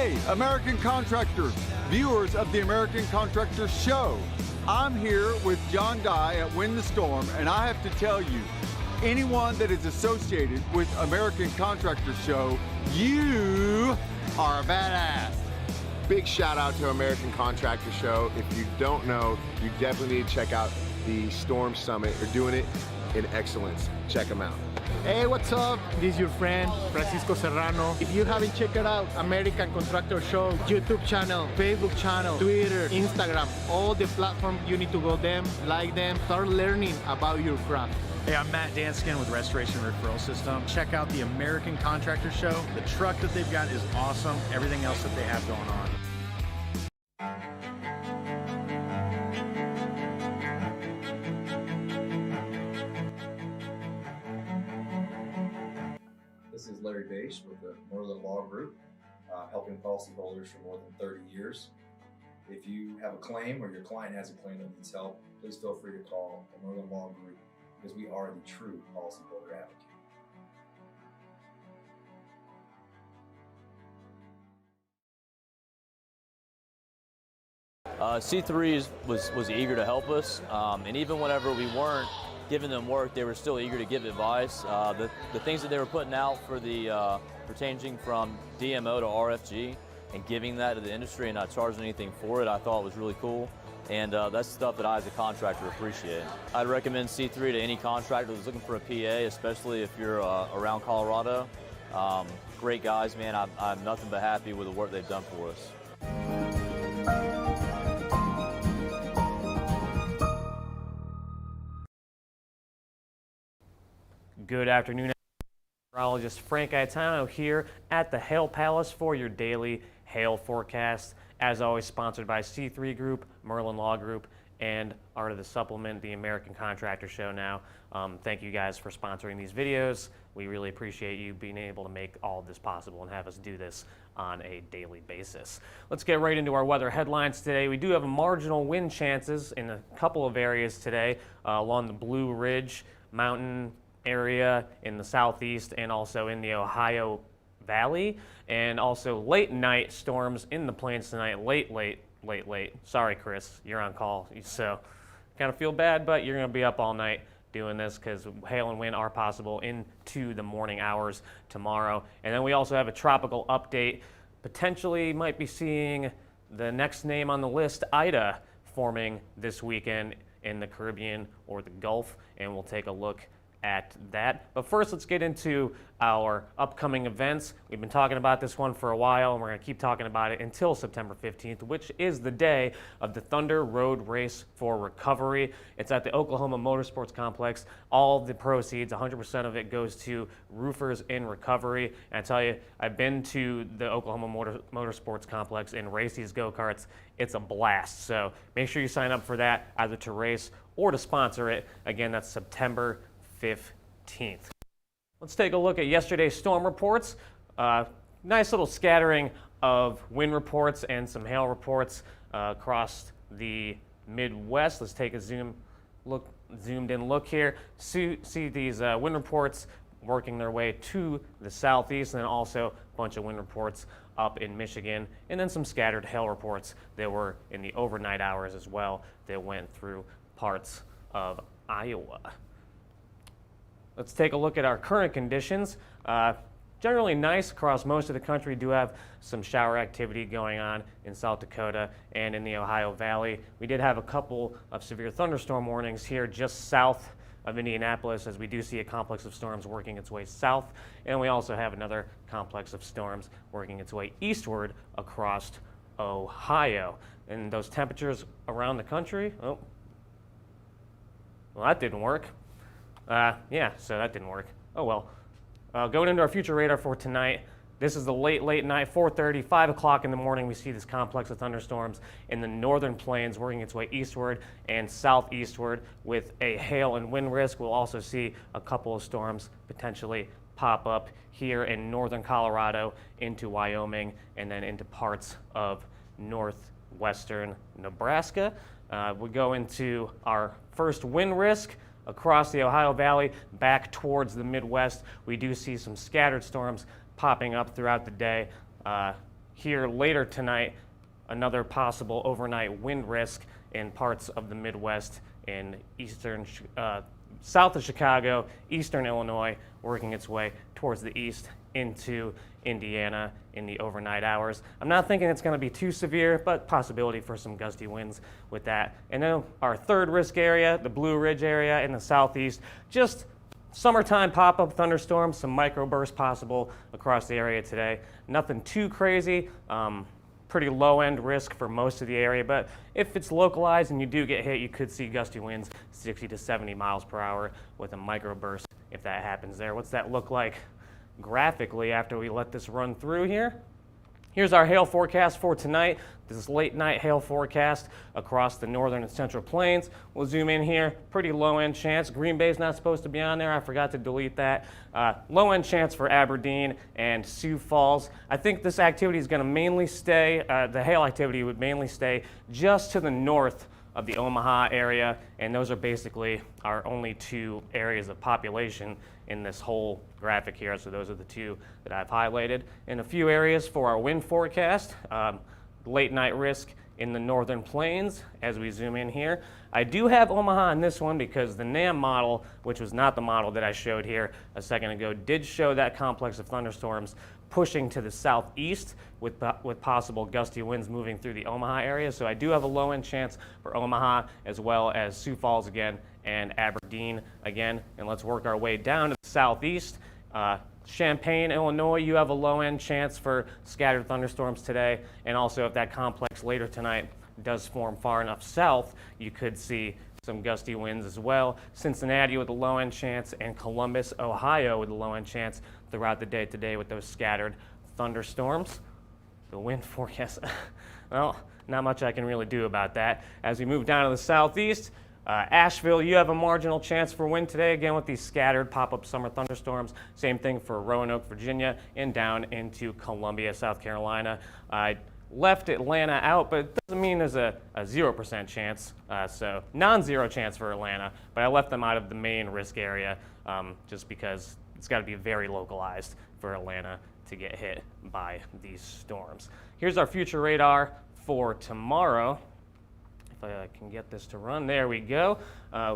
Hey, American contractors, viewers of the American Contractor Show. I'm here with John Dye at Win the Storm, and I have to tell you, anyone that is associated with American Contractor Show, you are a badass. Big shout out to American Contractor Show. If you don't know, you definitely need to check out the Storm Summit. They're doing it in excellence. Check them out. Hey, what's up? This is your friend, Francisco Serrano. If you haven't checked it out, American Contractor Show, YouTube channel, Facebook channel, Twitter, Instagram, all the platforms, you need to go them, like them, start learning about your craft. Hey, I'm Matt Danskin with Restoration Referral System. Check out the American Contractor Show. The truck that they've got is awesome. Everything else that they have going on. This is Larry Bache with the Merlin Law Group, helping policyholders for more than 30 years. If you have a claim or your client has a claim that needs help, please feel free to call the Merlin Law Group because we are the true policyholder advocate. C3 was eager to help us, and even whenever we weren't giving them work, they were still eager to give advice. The things that they were putting out for the changing from DMO to RFG and giving that to the industry and not charging anything for it, I thought was really cool. And that's stuff that I as a contractor appreciate. I'd recommend C3 to any contractor that's looking for a PA, especially if you're around Colorado. Great guys, man. I'm nothing but happy with the work they've done for us. Good afternoon, meteorologist Frank Gaetano here at the Hail Palace for your daily hail forecast. As always, sponsored by C3 Group, Merlin Law Group, and Art of the Supplement, the American Contractor Show now. Thank you guys for sponsoring these videos. We really appreciate you being able to make all of this possible and have us do this on a daily basis. Let's get right into our weather headlines today. We do have marginal wind chances in a couple of areas today along the Blue Ridge Mountain area in the southeast and also in the Ohio Valley, and also late night storms in the plains tonight. Late. Sorry, Chris, you're on call. So kind of feel bad, but you're going to be up all night doing this because hail and wind are possible into the morning hours tomorrow. And then we also have a tropical update. Potentially might be seeing the next name on the list, Ida, forming this weekend in the Caribbean or the Gulf, and we'll take a look at that. But first, let's get into our upcoming events. We've been talking about this one for a while, and we're going to keep talking about it until September 15th, which is the day of the Thunder Road Race for Recovery. It's at the Oklahoma Motorsports Complex. All of the proceeds, 100% of it, goes to roofers in recovery. And I tell you, I've been to the Oklahoma Motorsports Complex and race these go-karts. It's a blast. So make sure you sign up for that, either to race or to sponsor it. Again, that's September 15th. Let's take a look at yesterday's storm reports. Nice little scattering of wind reports and some hail reports across the Midwest. Let's take a zoomed in look here. See these wind reports working their way to the southeast, and then also a bunch of wind reports up in Michigan, and then some scattered hail reports that were in the overnight hours as well that went through parts of Iowa. Let's take a look at our current conditions. Generally nice across most of the country. We do have some shower activity going on in South Dakota and in the Ohio Valley. We did have a couple of severe thunderstorm warnings here just south of Indianapolis, as we do see a complex of storms working its way south, and we also have another complex of storms working its way eastward across Ohio. And those temperatures around the country, well, that didn't work. Yeah, so that didn't work. Oh well. Going into our future radar for tonight, this is the late night, 4:30, 5 o'clock in the morning. We see this complex of thunderstorms in the northern plains working its way eastward and southeastward with a hail and wind risk. We'll also see a couple of storms potentially pop up here in northern Colorado, into Wyoming, and then into parts of northwestern Nebraska. We go into our first wind risk. Across the Ohio Valley, back towards the Midwest, we do see some scattered storms popping up throughout the day. here later tonight, another possible overnight wind risk in parts of the Midwest in south of Chicago, eastern Illinois, working its way towards the east into Indiana in the overnight hours. I'm not thinking it's going to be too severe, but possibility for some gusty winds with that. And then our third risk area, the Blue Ridge area in the southeast, just summertime pop-up thunderstorms, some microbursts possible across the area today. Nothing too crazy. Pretty low-end risk for most of the area, but if it's localized and you do get hit, you could see gusty winds 60 to 70 miles per hour with a microburst if that happens there. What's that look like graphically after we let this run through here? Here's our hail forecast for tonight. This is late night hail forecast across the northern and central plains. We'll zoom in here. Pretty low end chance. Green Bay's not supposed to be on there. I forgot to delete that. Low end chance for Aberdeen and Sioux Falls. I think this activity is going to mainly stay, the hail activity would mainly stay just to the north of the Omaha area, and those are basically our only two areas of population in this whole graphic here. So those are the two that I've highlighted. In a few areas for our wind forecast, late night risk in the northern plains as we zoom in here. I do have Omaha in this one because the NAM model, which was not the model that I showed here a second ago, did show that complex of thunderstorms pushing to the southeast with possible gusty winds moving through the Omaha area. So I do have a low end chance for Omaha as well as Sioux Falls again and Aberdeen again. And let's work our way down to the southeast. Champaign, Illinois, you have a low end chance for scattered thunderstorms today. And also if that complex later tonight does form far enough south, you could see some gusty winds as well. Cincinnati with a low end chance and Columbus, Ohio with a low end chance throughout the day today with those scattered thunderstorms. The wind forecast, well, not much I can really do about that. As we move down to the southeast, Asheville, you have a marginal chance for wind today, again with these scattered pop-up summer thunderstorms. Same thing for Roanoke, Virginia, and down into Columbia, South Carolina. I left Atlanta out, but it doesn't mean there's a 0% chance, so non-zero chance for Atlanta, but I left them out of the main risk area just because it's got to be very localized for Atlanta to get hit by these storms. Here's our future radar for tomorrow. If I can get this to run, there we go.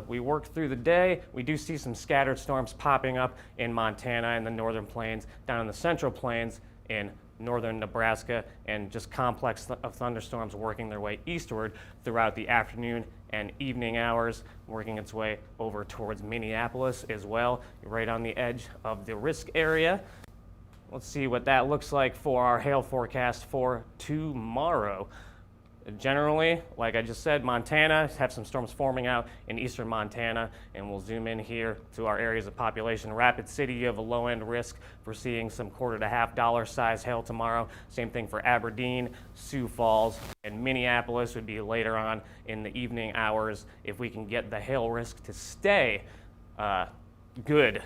We worked through the day. We do see some scattered storms popping up in Montana and the northern plains, down in the central plains in northern Nebraska, and just complex of thunderstorms working their way eastward throughout the afternoon and evening hours, working its way over towards Minneapolis as well, right on the edge of the risk area. Let's see what that looks like for our hail forecast for tomorrow. Generally, like I just said, Montana, have some storms forming out in eastern Montana, and we'll zoom in here to our areas of population. Rapid City, you have a low-end risk for seeing some $1.25 to $1.5 size hail tomorrow. Same thing for Aberdeen, Sioux Falls, and Minneapolis would be later on in the evening hours if we can get the hail risk to stay good,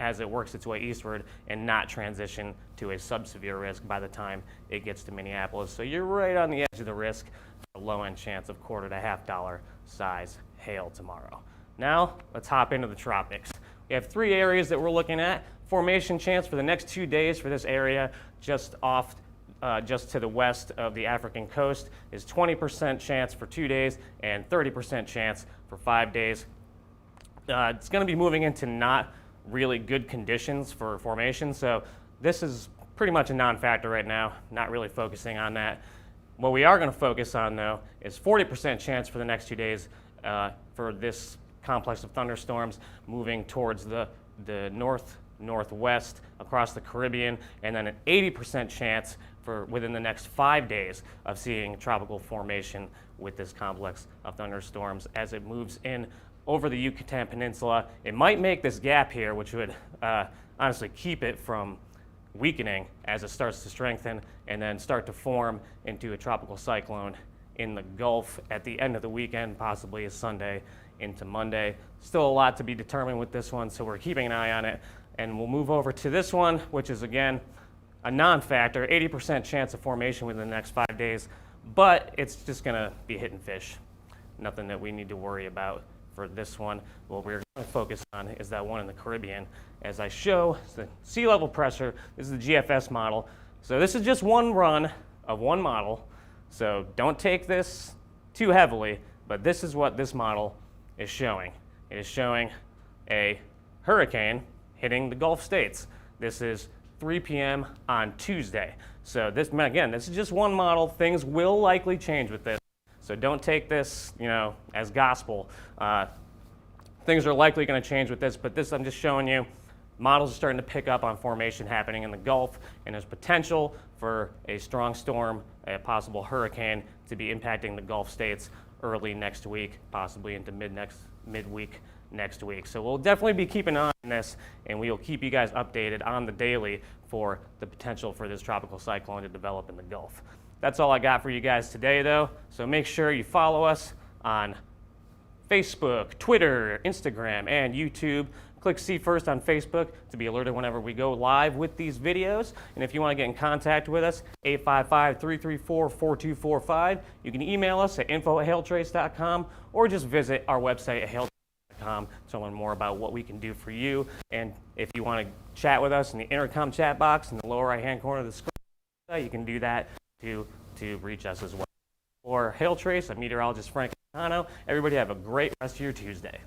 as it works its way eastward and not transition to a subsevere risk by the time it gets to Minneapolis. So you're right on the edge of the risk for a low-end chance of $1.25 to $1.5 size hail tomorrow. Now, let's hop into the tropics. We have three areas that we're looking at. Formation chance for the next 2 days for this area just to the west of the African coast is 20% chance for 2 days and 30% chance for 5 days. It's going to be moving into not really good conditions for formation, so this is pretty much a non-factor right now, not really focusing on that. What we are going to focus on, though, is 40% chance for the next 2 days for this complex of thunderstorms moving towards the northwest across the Caribbean, and then an 80% chance for within the next 5 days of seeing tropical formation with this complex of thunderstorms as it moves in over the Yucatan Peninsula. It might make this gap here, which would honestly keep it from weakening as it starts to strengthen and then start to form into a tropical cyclone in the Gulf at the end of the weekend, possibly a Sunday into Monday. Still a lot to be determined with this one, so we're keeping an eye on it. And we'll move over to this one, which is again a non-factor, 80% chance of formation within the next 5 days, but it's just gonna be hit and fish. Nothing that we need to worry about for this one. What we're going to focus on is that one in the Caribbean. As I show, the sea level pressure, this is the GFS model. So this is just one run of one model, so don't take this too heavily, but this is what this model is showing. It is showing a hurricane hitting the Gulf states. This is 3 p.m. on Tuesday. So this, again, this is just one model. Things will likely change with this. So don't take this, as gospel. Things are likely going to change with this, but this I'm just showing you. Models are starting to pick up on formation happening in the Gulf, and there's potential for a strong storm, a possible hurricane, to be impacting the Gulf states early next week, possibly into midweek next week. So we'll definitely be keeping an eye on this, and we will keep you guys updated on the daily for the potential for this tropical cyclone to develop in the Gulf. That's all I got for you guys today, though. So make sure you follow us on Facebook, Twitter, Instagram, and YouTube. Click See First on Facebook to be alerted whenever we go live with these videos. And if you want to get in contact with us, 855-334-4245. You can email us at info@hailtrace.com or just visit our website at hailtrace.com to learn more about what we can do for you. And if you want to chat with us in the intercom chat box in the lower right-hand corner of the screen, you can do that to reach us as well. For Hail Trace, I'm meteorologist Frank Gaetano. Everybody have a great rest of your Tuesday.